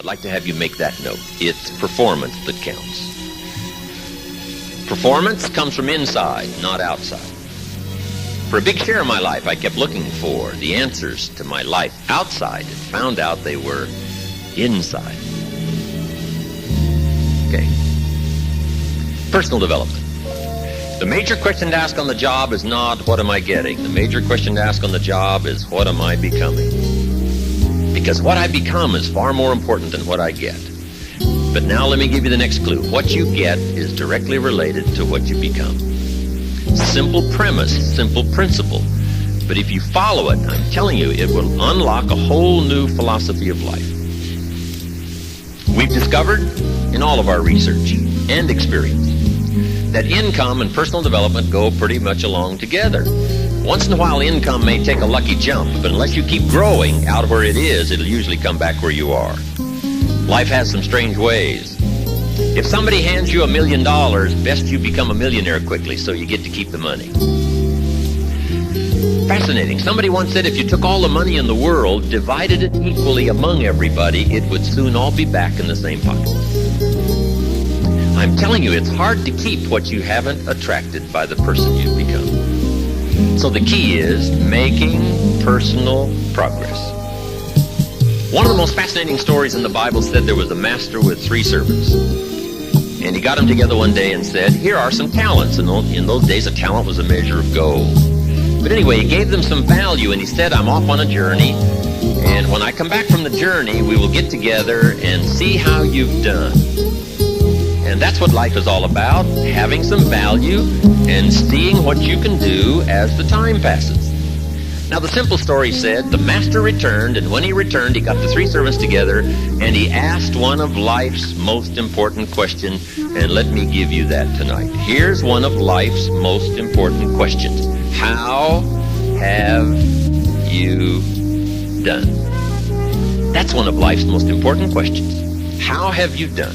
I'd like to have you make that note. It's performance that counts. Performance comes from inside, not outside. For a big share of my life, I kept looking for the answers to my life outside and found out they were inside. Okay. Personal development. The major question to ask on the job is not, what am I getting? The major question to ask on the job is, what am I becoming? Because what I become is far more important than what I get. But now let me give you the next clue. What you get is directly related to what you become. Simple premise, simple principle. But if you follow it, I'm telling you, it will unlock a whole new philosophy of life. We've discovered in all of our research and experience that income and personal development go pretty much along together. Once in a while, income may take a lucky jump, but unless you keep growing out where it is, it'll usually come back where you are. Life has some strange ways. If somebody hands you $1 million, best you become a millionaire quickly so you get to keep the money. Fascinating. Somebody once said if you took all the money in the world, divided it equally among everybody, it would soon all be back in the same pocket. I'm telling you, it's hard to keep what you haven't attracted by the person you've become. So the key is making personal progress. One of the most fascinating stories in the Bible said there was a master with 3 servants. And he got them together one day and said, here are some talents. And in those days, a talent was a measure of gold. But anyway, he gave them some value, and he said, I'm off on a journey. And when I come back from the journey, we will get together and see how you've done. And that's what life is all about, having some value and seeing what you can do as the time passes. Now, the simple story said, the master returned, and when he returned, he got the 3 servants together, and he asked one of life's most important questions, and let me give you that tonight. Here's one of life's most important questions. How have you done? That's one of life's most important questions. How have you done?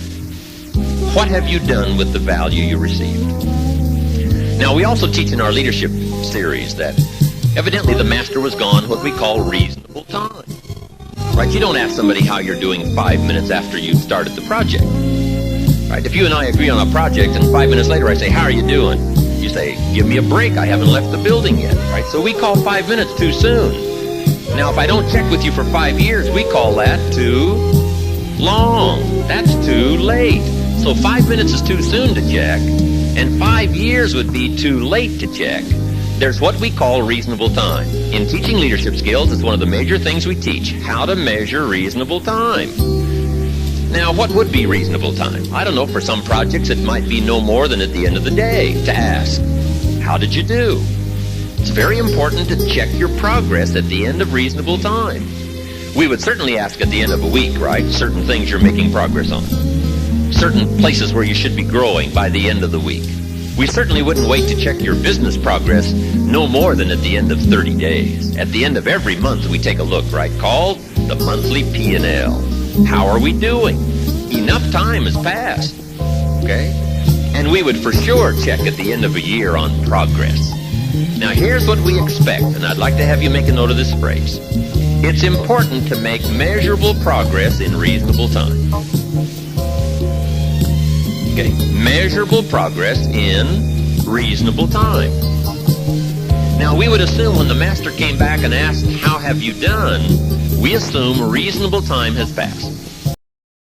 What have you done with the value you received? Now, we also teach in our leadership series that evidently the master was gone what we call reasonable time. Right? You don't ask somebody how you're doing 5 minutes after you've started the project. Right? If you and I agree on a project and 5 minutes later I say, how are you doing? You say, give me a break. I haven't left the building yet. Right? So we call 5 minutes too soon. Now, if I don't check with you for 5 years, we call that too long. That's too late. So 5 minutes is too soon to check, and 5 years would be too late to check. There's what we call reasonable time. In teaching leadership skills, it's one of the major things we teach, how to measure reasonable time. Now, what would be reasonable time? I don't know, for some projects it might be no more than at the end of the day to ask, how did you do? It's very important to check your progress at the end of reasonable time. We would certainly ask at the end of a week, right? Certain things you're making progress on. Certain places where you should be growing by the end of the week. We certainly wouldn't wait to check your business progress no more than at the end of 30 days. At the end of every month, we take a look, right, called the monthly P&L. How are we doing? Enough time has passed, okay? And we would for sure check at the end of a year on progress. Now, here's what we expect, and I'd like to have you make a note of this phrase. It's important to make measurable progress in reasonable time. Okay, measurable progress in reasonable time. Now, we would assume when the master came back and asked, how have you done? We assume reasonable time has passed.